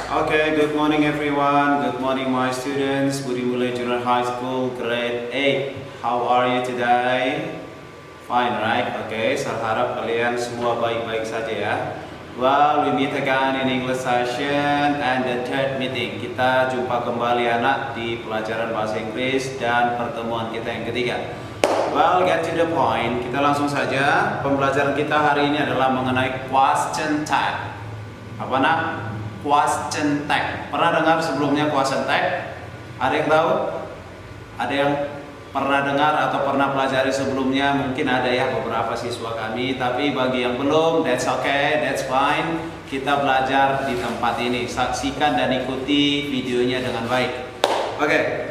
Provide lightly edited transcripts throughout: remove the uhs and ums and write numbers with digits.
Okay, good morning everyone. Good morning my students. Budi Mulai Junior High School Grade 8. How are you today? Fine, right? Okay, saya harap kalian semua baik-baik saja ya. Well, we meet again in English session and the third meeting. Kita jumpa kembali anak di pelajaran bahasa Inggris dan pertemuan kita yang ketiga. Well, get to the point. Kita langsung saja. Pembelajaran kita hari ini adalah mengenai question tag. Apa nak? Question tag. Pernah dengar sebelumnya question tag? Ada yang tahu? Ada yang pernah dengar atau pernah pelajari sebelumnya? Mungkin ada ya beberapa siswa kami. Tapi bagi yang belum, that's okay, that's fine. Kita belajar di tempat ini. Saksikan dan ikuti videonya dengan baik. Oke.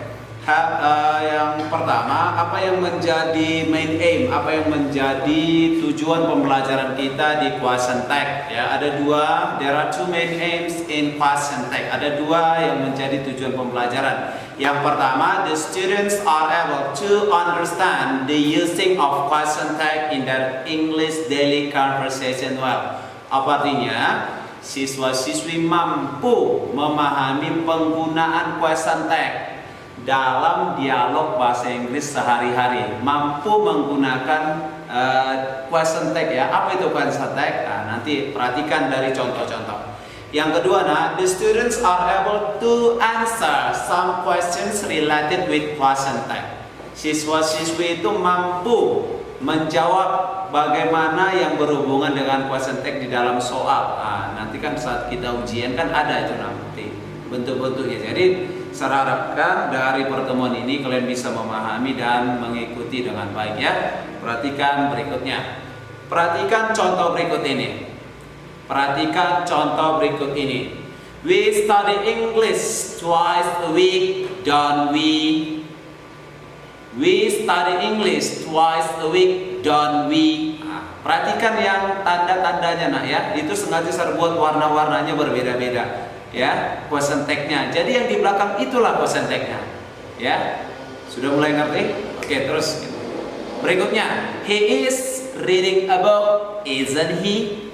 Yang pertama, apa yang menjadi main aim, apa yang menjadi tujuan pembelajaran kita di question tag? Ya, ada dua. There are two main aims in question tag. Ada dua yang menjadi tujuan pembelajaran. Yang pertama, the students are able to understand the using of question tag in their English daily conversation well. Apa artinya? Siswa-siswi mampu memahami penggunaan question tag dalam dialog bahasa Inggris sehari-hari, mampu menggunakan question tag ya. Apa itu question tag? Nah, nanti perhatikan dari contoh-contoh. Yang kedua, the students are able to answer some questions related with question tag. Siswa-siswi itu mampu menjawab bagaimana yang berhubungan dengan question tag di dalam soal. Nah, nanti kan saat kita ujian kan ada itu nanti bentuk-bentuknya. Jadi saya harapkan dari pertemuan ini kalian bisa memahami dan mengikuti dengan baik ya. Perhatikan berikutnya. Perhatikan contoh berikut ini. Perhatikan contoh berikut ini. We study English twice a week, don't we? We study English twice a week, don't we? Nah, perhatikan yang tanda-tandanya nak ya. Itu sengaja saya buat warna-warnanya berbeda-beda. Ya, question tag-nya. Jadi yang di belakang itulah question tag-nya. Ya. Sudah mulai ngerti? Oke, terus berikutnya, he is reading a book, isn't he?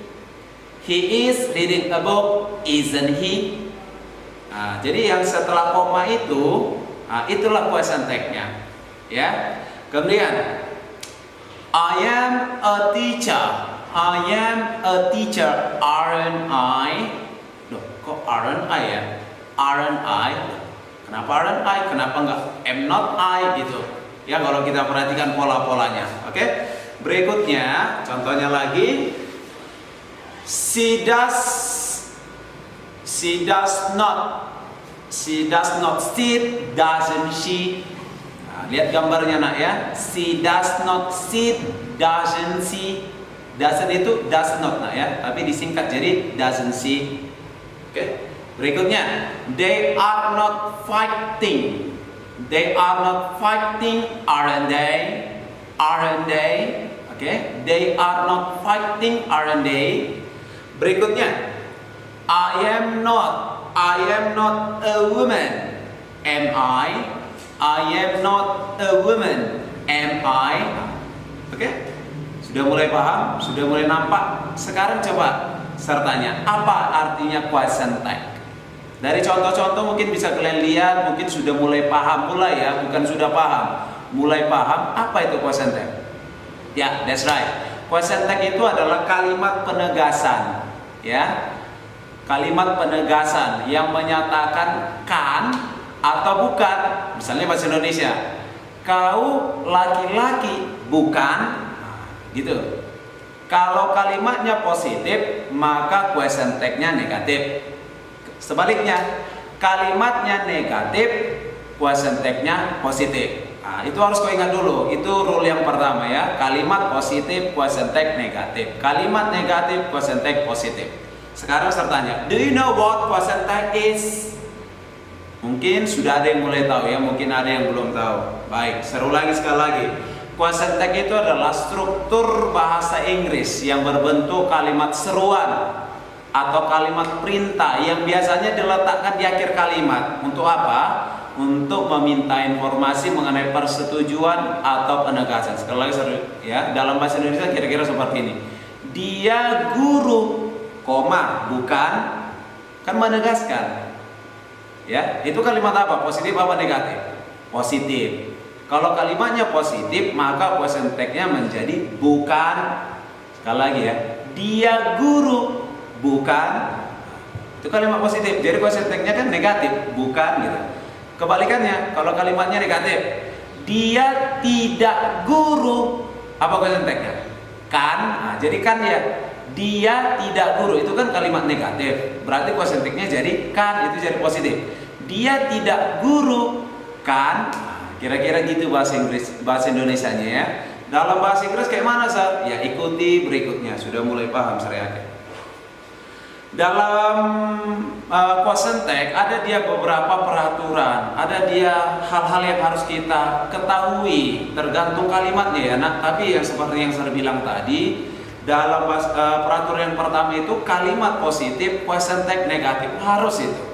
He is reading a book, isn't he? Nah, jadi yang setelah koma itu, itulah question tag-nya. Ya. Kemudian, I am a teacher. I am a teacher, aren't I? Kok aren't I ya? Aren't I? Kenapa aren't I? Kenapa enggak am not I gitu? Ya, kalau kita perhatikan pola-polanya. Oke. Berikutnya, contohnya lagi. She does not sit, doesn't she? Nah, lihat gambarnya nak ya. She does not sit, doesn't she? Doesn't itu does not nak ya, tapi disingkat jadi doesn't she. Oke. Berikutnya, they are not fighting. They are not fighting, aren't they? Aren't they? Oke. They are not fighting, aren't they? Berikutnya, I am not a woman. Am I? I am not a woman. Am I? Oke. Sudah mulai paham? Sudah mulai nampak? Sekarang coba sertanya, apa artinya question tag? Dari contoh-contoh mungkin bisa kalian lihat, mungkin sudah mulai paham, bukan sudah paham, mulai paham apa itu question tag. Ya, that's right. Question tag itu adalah kalimat penegasan, ya, kalimat penegasan yang menyatakan kan atau bukan. Misalnya bahasa Indonesia, kau laki-laki bukan, gitu. Kalau kalimatnya positif, maka question tag-nya negatif. Sebaliknya, kalimatnya negatif, question tag-nya positif. Nah, itu harus kau ingat dulu. Itu rule yang pertama ya. Kalimat positif, question tag negatif. Kalimat negatif, question tag positif. Sekarang saya tanya, do you know what question tag is? Mungkin sudah ada yang mulai tahu ya, mungkin ada yang belum tahu. Baik, seru lagi sekali lagi. Question tag itu adalah struktur bahasa Inggris yang berbentuk kalimat seruan atau kalimat perintah yang biasanya diletakkan di akhir kalimat. Untuk apa? Untuk meminta informasi mengenai persetujuan atau penegasan. Sekali lagi ya, dalam bahasa Indonesia kira-kira seperti ini. Dia guru, koma, bukan. kan menegaskan. Ya, itu kalimat apa? Positif apa negatif? Positif. Kalau kalimatnya positif, maka present tense-nya menjadi bukan. Sekali lagi ya, dia guru, bukan. Itu kalimat positif. Jadi present tense-nya kan negatif, bukan gitu. Kebalikannya, kalau kalimatnya negatif, dia tidak guru, apa present tense-nya? Kan. Nah, jadi kan ya, dia tidak guru, itu kan kalimat negatif. Berarti present tense-nya jadi kan, itu jadi positif. Dia tidak guru, kan. Kira-kira gitu bahasa Indonesianya ya. Dalam bahasa Inggris kayak mana, Sat? Ya ikuti berikutnya. Sudah mulai paham saya yakin. Dalam present tense ada dia beberapa peraturan, ada dia hal-hal yang harus kita ketahui tergantung kalimatnya ya. Nah, tapi yang seperti yang saya bilang tadi, dalam peraturan yang pertama itu kalimat positif, present tense negatif, harus itu.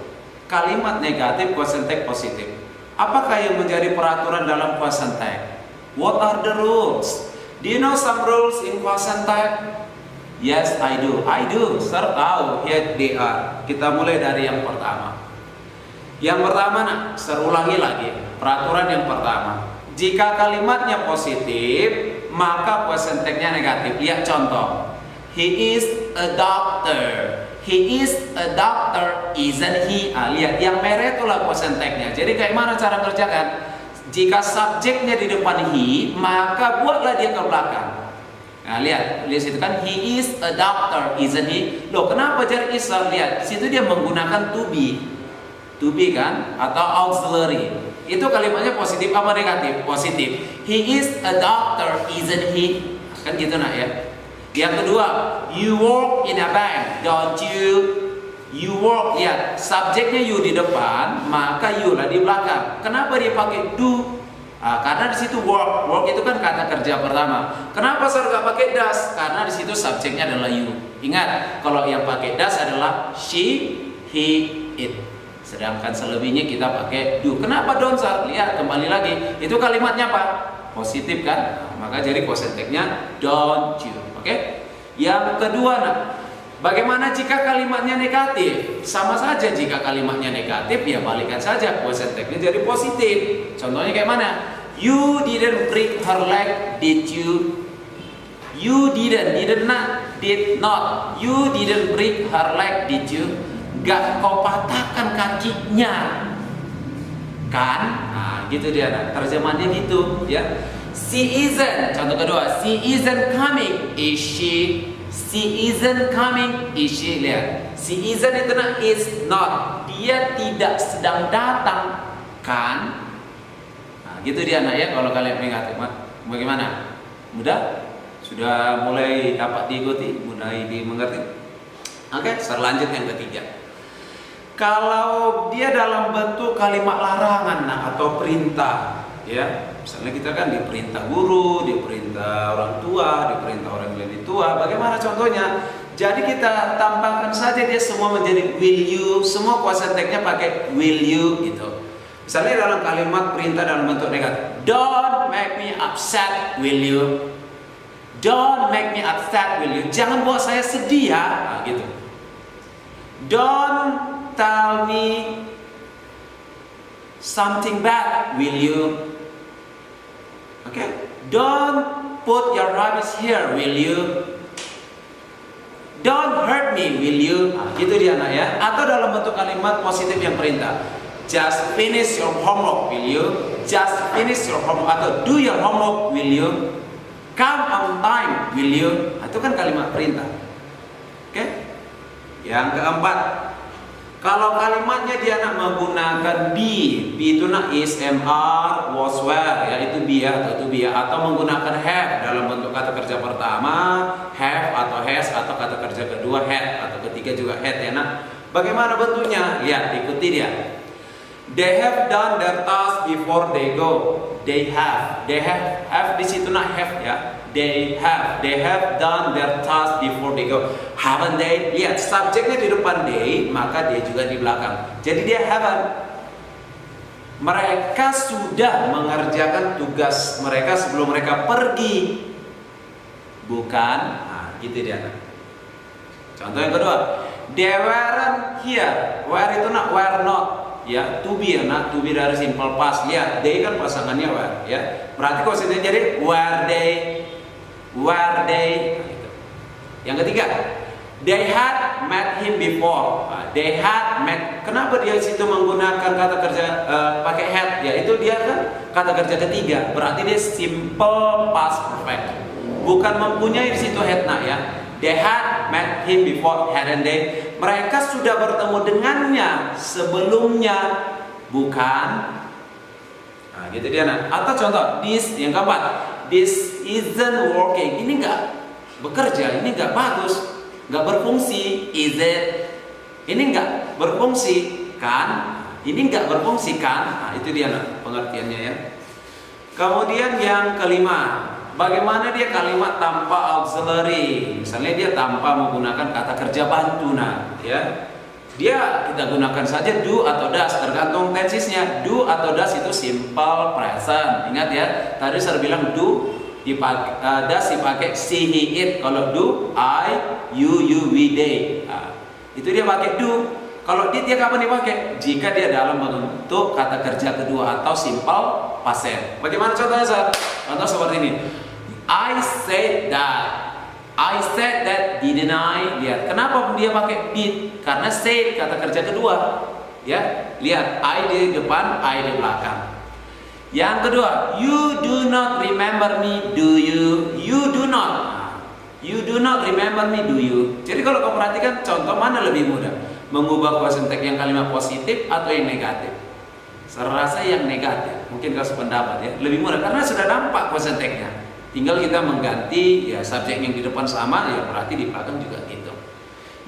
Kalimat negatif, present tense positif. Apakah yang menjadi peraturan dalam present tense? What are the rules? Do you know some rules in present tense? Yes, I do. I do. Sir tahu. Here they are. Kita mulai dari yang pertama. Yang pertama, nah, saya ulangi lagi. Peraturan yang pertama. Jika kalimatnya positif, maka present tense-nya negatif. Lihat contoh. He is a doctor. He is a doctor, isn't he? Lihat, yang merah itulah present tense-nya. Jadi kayak mana cara kerjakan? Jika subjeknya di depan he, maka buatlah dia ke belakang. Nah, lihat situ kan, he is a doctor, isn't he? Loh, kenapa jadi is? Lihat, situ dia menggunakan to be kan, atau auxiliary. Itu kalimatnya positif apa negatif? Positif. He is a doctor, isn't he? Kan gitu nak ya. Yang kedua, you work in a bank, don't you? You work, ya, subjeknya you di depan, maka you lah di belakang. Kenapa dia pakai do? Karena di situ work, work itu kan kata kerja pertama. Kenapa saya nggak pakai does? Karena di situ subjeknya adalah you. Ingat, kalau yang pakai does adalah she, he, it. Sedangkan selebihnya kita pakai do. Kenapa don't, sir? Lihat kembali lagi, itu kalimatnya apa? Positif kan? Maka jadi present tense-nya don't you. Oke? Yang kedua, nah, bagaimana jika kalimatnya negatif? Sama saja, jika kalimatnya negatif ya balikan saja, present tense-nya jadi positif. Contohnya kayak mana? You didn't break her leg, did you? You did not. You didn't break her leg, did you? Gak kau patahkan kakinya, kan? Nah, gitu dia. Nah, terjemahannya gitu, ya. She isn't. Contoh kedua, she isn't coming, is she? She isn't coming, is she? Lihat, she isn't itu nah, is not. Dia tidak sedang datang, kan? Nah, gitu dia nak ya. Kalau kalian mengingat, bagaimana? Mudah? Sudah mulai dapat diikuti, mulai dimengerti. Oke, selanjut yang ketiga. Kalau dia dalam bentuk kalimat larangan nah, atau perintah, ya. Misalnya kita kan diperintah guru, diperintah orang tua, diperintah orang yang lebih tua. Bagaimana contohnya? Jadi kita tambahkan saja dia semua menjadi will you. Semua kuasa teksnya pakai will you gitu. Misalnya dalam kalimat perintah dalam bentuk negatif, don't make me upset, will you? Don't make me upset, will you? Jangan buat saya sedih ya, nah, gitu. Don't tell me something bad, will you? Okay? Don't put your rubbish here, will you? Don't hurt me, will you? Nah, gitu dia nak ya. Atau dalam bentuk kalimat positif yang perintah. Just finish your homework, will you? Just finish your homework. Atau do your homework, will you? Come on time, will you? Nah, itu kan kalimat perintah. Oke? Yang keempat, kalau kalimatnya dia nak menggunakan be itu nak is, am, was, were, ya itu be atau to be, atau menggunakan have dalam bentuk kata kerja pertama, have atau has, atau kata kerja kedua had, atau ketiga juga had ya nak. Bagaimana bentuknya? Lihat, ikuti dia. They have done their task before they go. They have di situ nak have ya. They have done their task before they go. Haven't they? Lihat, subjeknya di depan they, maka they juga di belakang. Jadi dia haven't. Mereka sudah mengerjakan tugas mereka sebelum mereka pergi. Bukan? Nah, gitu dia. Contoh yang kedua. They weren't here. Were itu were not. Ya, to be ya, to be dari simple past. Lihat, they kan pasangannya were, ya. Berarti konsepnya jadi were they. Nah, gitu. Yang ketiga, they had met him before. They had met. Kenapa dia situ menggunakan kata kerja pakai had? Ya, itu dia kan kata kerja ketiga. Berarti dia simple past perfect. Bukan mempunyai di situ had nak ya. They had met him before, hadn't they? Mereka sudah bertemu dengannya sebelumnya, bukan? Nah, gitu dia nak. Atau contoh, this yang keempat, this isn't working. Ini enggak bekerja, ini enggak bagus, enggak berfungsi. Is it? Ini enggak berfungsi, kan? Ini enggak berfungsi, kan? Nah, itu dia nak pengertiannya ya. Kemudian yang kelima, bagaimana dia kalimat tanpa auxiliary? Misalnya dia tanpa menggunakan kata kerja bantu, nah, ya. Dia kita gunakan saja do atau does, tergantung tensisnya. Do atau does itu simple present. Ingat ya, tadi saya bilang do dipakai, does dipakai she, he, it. Kalau do, I, you, we, they. Nah, itu dia pakai do. Kalau dia kapan dipakai? Jika dia dalam bentuk kata kerja kedua atau simple past tense. Bagaimana contohnya, Sir? Contoh seperti ini. I said that, didn't I? Lihat, kenapa dia pakai did? Karena said kata kerja kedua. Ya, lihat, I di depan, I di belakang. Yang kedua, you do not remember me, do you? You do not remember me, do you? Jadi kalau kau perhatikan contoh mana lebih mudah? Mengubah question text yang kalimat positif atau yang negatif? Saya rasa yang negatif. Mungkin kau sependapat ya, lebih mudah karena sudah nampak question text-nya. Tinggal kita mengganti ya subjek yang di depan sama, ya berarti di belakang juga gitu.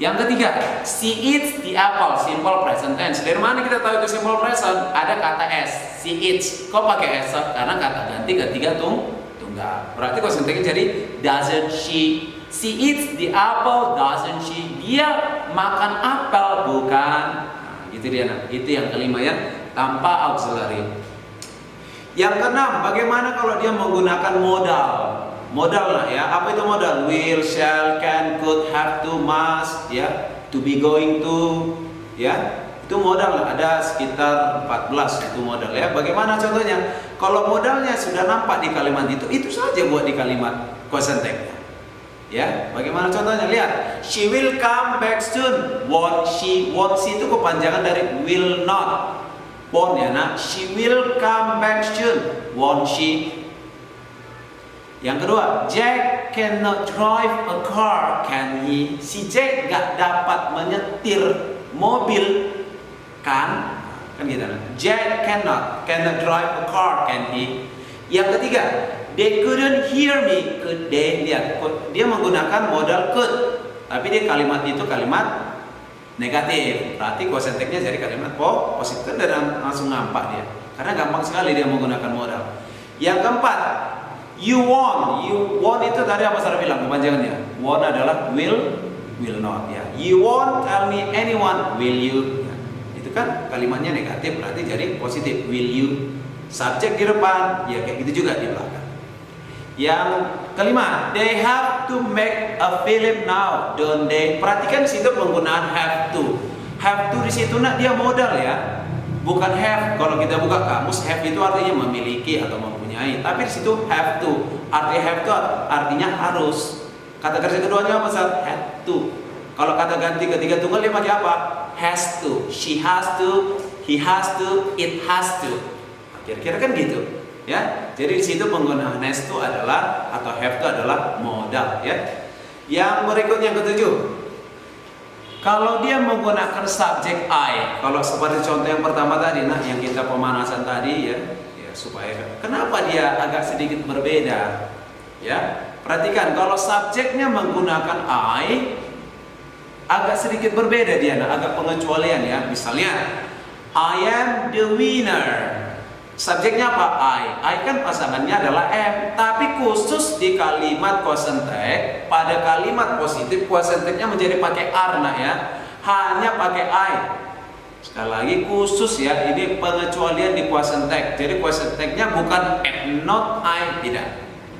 Yang ketiga, she eats the apple, simple present tense. Dari mana kita tahu itu simple present? Ada kata s, she eats. Kok pakai s? Karena kata ganti ketiga tunggal. Berarti question text-nya jadi doesn't she? She eats the apple, doesn't she? Dia makan apel, bukan? Nah, gitu dia. Nah, itu yang kelima ya, tanpa auxiliary. Yang keenam, bagaimana kalau dia menggunakan modal? Modal lah ya. Apa itu modal? Will, shall, can, could, have to, must, ya. To be, going to, ya. Itu modal lah. Ada sekitar 14 itu modal ya. Bagaimana contohnya? Kalau modalnya sudah nampak di kalimat itu saja buat di kalimat question text-nya. Ya, bagaimana contohnya? Lihat, she will come back soon. Won't she? Won't she itu kepanjangan dari will not. Won't ya nak? She will come back soon. Won't she? Yang kedua, Jack cannot drive a car, can he? Si Jack gak dapat menyetir mobil, kan? Kan gitu nak. Jack cannot drive a car, can he? Yang ketiga, they couldn't hear me, could they? Lihat, dia menggunakan modal could, tapi dia kalimat itu kalimat negatif. Berarti question text-nya jadi kalimat positif, kan dan langsung nampak dia. Karena gampang sekali dia menggunakan modal. Yang keempat, you won't itu tadi apa saya bilang kepanjangannya? Won't adalah will not ya. You won't tell me anyone, will you? Ya. Itu kan kalimatnya negatif, berarti jadi positif, will you? Subjek di depan, ya kayak gitu juga di belakang. Yang kelima, they have to make a film now, don't they? Perhatikan di situ penggunaan have to. Have to di situ nak dia modal ya, bukan have. Kalau kita buka kamus, have itu artinya memiliki atau mempunyai. Tapi di situ have to. Arti have to artinya harus. Kata kerja keduanya apa Sat? Had to. Kalau kata ganti ketiga tunggal dia pakai apa? Has to. She has to. He has to. It has to. Kira-kira kan gitu. Ya, jadi di situ penggunaan has to adalah atau have to adalah modal ya. Yang berikutnya yang ketujuh, kalau dia menggunakan subjek I, kalau seperti contoh yang pertama tadi, nah yang kita pemanasan tadi ya supaya kenapa dia agak sedikit berbeda ya. Perhatikan kalau subjeknya menggunakan I, agak sedikit berbeda dia, nah agak pengecualian ya. Misalnya I am the winner. Subjeknya apa? I kan pasangannya adalah am, tapi khusus di kalimat question text, pada kalimat positif question text-nya menjadi pakai are nak ya, hanya pakai I. Sekali lagi khusus ya, ini pengecualian di question text. Jadi question text-nya bukan am not I, tidak.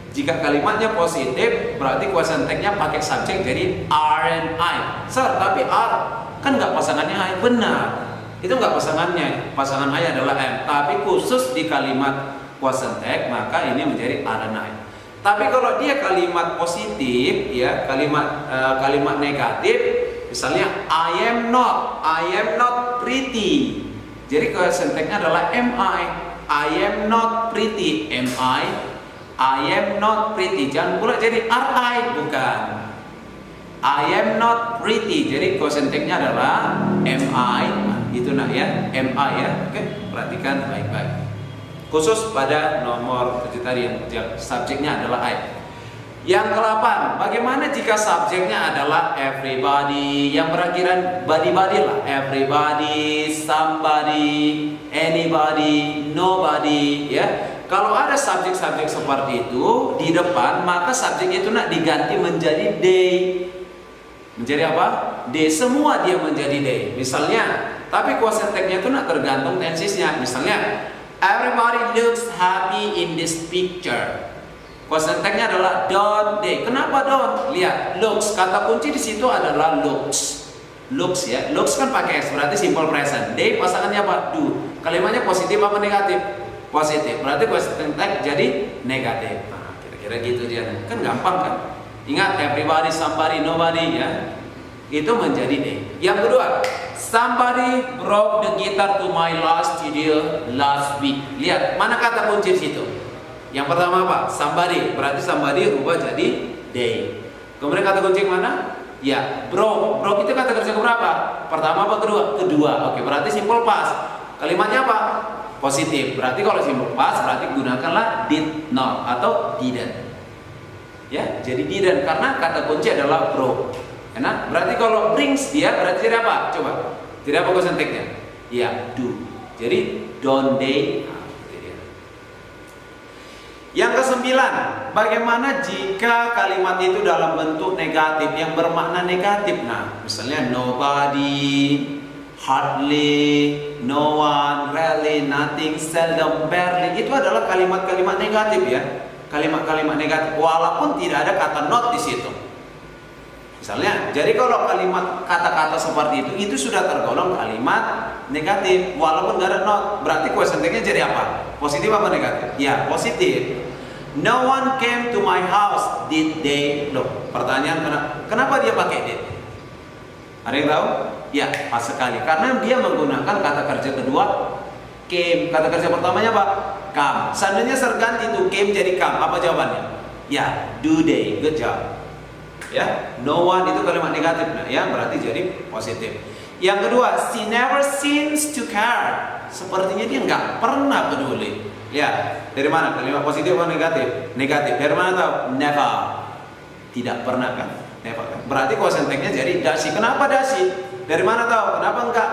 Jika kalimatnya positif, berarti question tag-nya pakai subjek jadi are and I. Sir, tapi are kan nggak pasangannya I. Benar, itu nggak pasangannya. Pasangan I adalah am. Tapi khusus di kalimat question tag, maka ini menjadi are and I. Tapi kalau dia kalimat positif, ya kalimat negatif, misalnya I am not pretty. Jadi question tag-nya adalah am I am not pretty. Am I am not pretty. Jangan pula jadi are I, bukan. I am not pretty. Jadi question tag-nya adalah am I. Itu nak ya, am I ya. Oke, perhatikan baik-baik. Khusus pada nomor 7 tadi yang subjeknya adalah I. Yang ke-8, bagaimana jika subjeknya adalah everybody, yang berakhiran body-body lah. Everybody, somebody, anybody, nobody, ya. Kalau ada subjek-subjek seperti itu di depan, maka subjek itu nak diganti menjadi they. Menjadi apa? They. Semua dia menjadi they. Misalnya, tapi question tag-nya itu nak tergantung tensesnya. Misalnya, everybody looks happy in this picture. Question tag-nya adalah don't they. Kenapa don't? Lihat, looks. Kata kunci di situ adalah looks. Looks ya. Looks kan pakai S, berarti simple present. They pasangannya apa? Do. Kalimatnya positif apa negatif? Positif. Berarti question tag jadi negatif. Nah, kira-kira gitu dia. Kan gampang kan? Ingat, everybody, somebody, nobody ya. Itu menjadi they. Yang kedua, somebody brought the guitar to my last studio last week. Lihat, mana kata kunci di situ? Yang pertama apa? Somebody. Berarti somebody rubah jadi they. Kemudian kata kunci yang mana? Ya, brought. Brought itu kata kerja keberapa? Pertama apa kedua? Kedua. Oke, berarti simple past. Kalimatnya apa? Positif. Berarti kalau simple past berarti gunakanlah did not atau didn't. Ya, jadi didn't karena kata kunci adalah brought. Enak? Berarti kalau brings dia berarti jadi apa? Coba. Tidak apa question tag-nya? Ya, do. Jadi don't they. Yang ke-9, bagaimana jika kalimat itu dalam bentuk negatif yang bermakna negatif? Nah, misalnya nobody, hardly, no one, rarely, nothing, seldom, barely. Itu adalah kalimat-kalimat negatif ya. Kalimat-kalimat negatif walaupun tidak ada kata not di situ. Misalnya, jadi kalau kalimat kata-kata seperti itu sudah tergolong kalimat negatif walaupun nggak ada not. Berarti question tag-nya jadi apa? Positif apa negatif? Ya, positif. No one came to my house, did they? Loh, pertanyaan kenapa dia pakai did? Ada yang tahu? Ya, pas sekali. Karena dia menggunakan kata kerja kedua came. Kata kerja pertamanya apa? Come. Seandainya serganti itu came jadi come, apa jawabannya? Ya, do they? Good job. Ya, no one itu kalimat negatif, nah, ya berarti jadi positif. Yang kedua, she never seems to care. Sepertinya dia nggak pernah peduli. Ya, dari mana kalimat positif atau negatif? Negatif. Dari mana tahu? Never. Tidak pernah kan? Never kan? Berarti question tag-nya jadi does she. Kenapa does she? Dari mana tahu? Kenapa enggak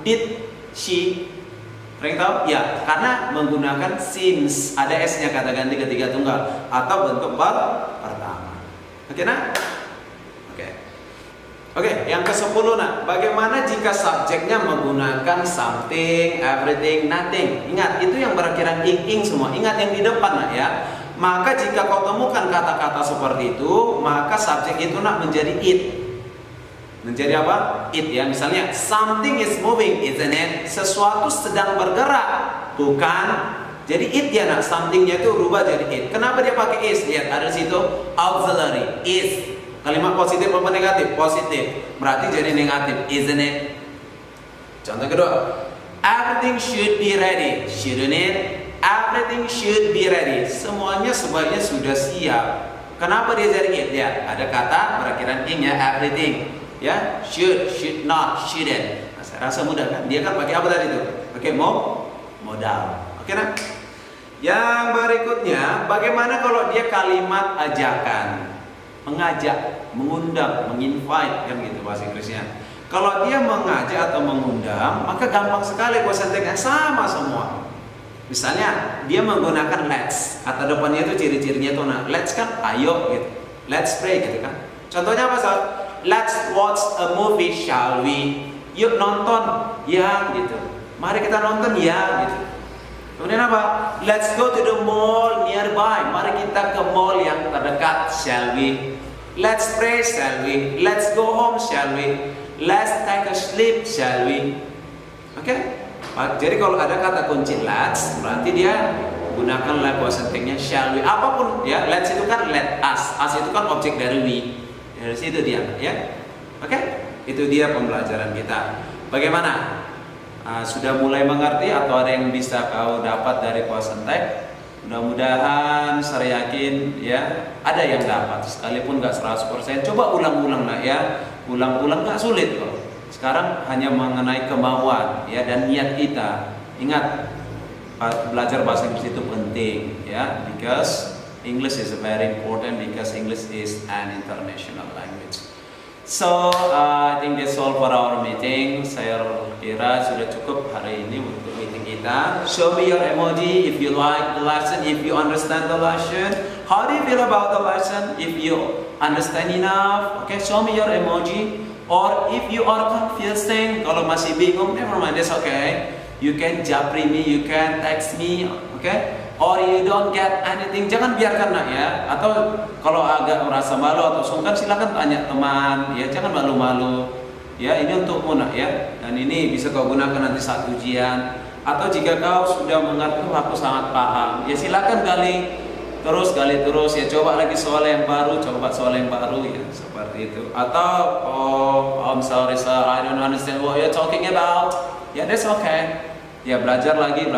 did she? Kalian tahu? Ya, karena menggunakan since. Ada s-nya kata ganti ketiga tunggal atau bentuk verb pertama. Oke, nah? Oke, yang ke-10 nak, bagaimana jika subjeknya menggunakan something, everything, nothing? Ingat, itu yang berakhiran ing semua. Ingat yang di depan nak ya. Maka jika kau temukan kata-kata seperti itu, maka subjek itu nak menjadi it. Menjadi apa? It ya. Misalnya, something is moving, isn't it? Sesuatu sedang bergerak, bukan? Jadi it ya nak, somethingnya itu rubah jadi it. Kenapa dia pakai is? Lihat ada di situ auxiliary is. Kalimat positif apa negatif? Positif. Berarti jadi negatif, isn't it? Contoh kedua, everything should be ready, shouldn't it? Everything should be ready. Semuanya sebaiknya sudah siap. Kenapa dia jadi it? Ya, ada kata berakhiran ing ya, everything. Ya, should not, shouldn't. Nah, saya rasa mudah kan? Dia kan pakai apa tadi itu? Pakai modal. Oke nah? Yang berikutnya, bagaimana kalau dia kalimat ajakan? Mengajak, mengundang, menginvite, kan gitu bahasa Inggrisnya. Kalau dia mengajak atau mengundang, maka gampang sekali question tag-nya sama semua. Misalnya dia menggunakan let's, atau depannya itu ciri-cirinya itu nah, let's kan ayo gitu, let's pray gitu kan. Contohnya apa Sal? Let's watch a movie, shall we? Yuk nonton, ya gitu. Mari kita nonton ya gitu. Kemudian apa? Let's go to the mall nearby. Mari kita ke mall yang terdekat, shall we? Let's pray, shall we? Let's go home, shall we? Let's take a sleep, shall we? Oke? Jadi kalau ada kata kunci let's, berarti dia gunakanlah kuasa pentingnya shall we. Apapun ya, let's itu kan let us. Us itu kan objek dari we. Dari situ dia, ya. Oke? Itu dia pembelajaran kita. Bagaimana? Sudah mulai mengerti atau ada yang bisa kau dapat dari kuasa teks? Mudah-mudahan, saya yakin ya ada yang dapat, sekalipun nggak 100%. Coba ulang-ulang lah ya, ulang-ulang nggak sulit kok. Sekarang hanya mengenai kemauan ya dan niat kita. Ingat, belajar bahasa Inggris itu penting ya, because English is very important, because English is an international language. So I think that's all for our meeting. Saya kira sudah cukup hari ini untuk meeting kita. Show me your emoji if you like the lesson, if you understand the lesson. How do you feel about the lesson? If you understand enough, okay, show me your emoji. Or if you are confusing, kalau masih bingung, never mind, that's okay. You can japri me, you can text me, okay? Or you don't get anything, jangan biarkan nak ya. Atau kalau agak merasa malu atau sungkan, silakan tanya teman, ya jangan malu-malu. Ya ini untukmu nak ya. Dan ini bisa kau gunakan nanti saat ujian. Atau jika kau sudah mengerti, aku sangat paham, ya silakan gali terus ya, coba lagi soal yang baru, coba soal yang baru ya, seperti itu. Atau I'm sorry sir, I don't understand what you're talking about. Ya that's okay. Ya belajar lagi,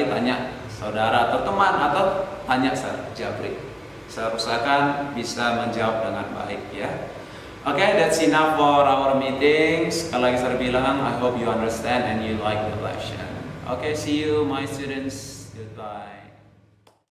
tanya saudara atau teman, atau tanya Sir Japri. Saya usahakan bisa menjawab dengan baik ya. Okay, that's enough for our meeting. Sekali lagi saya bilang, I hope you understand and you like the lesson. Okay, see you my students. Goodbye.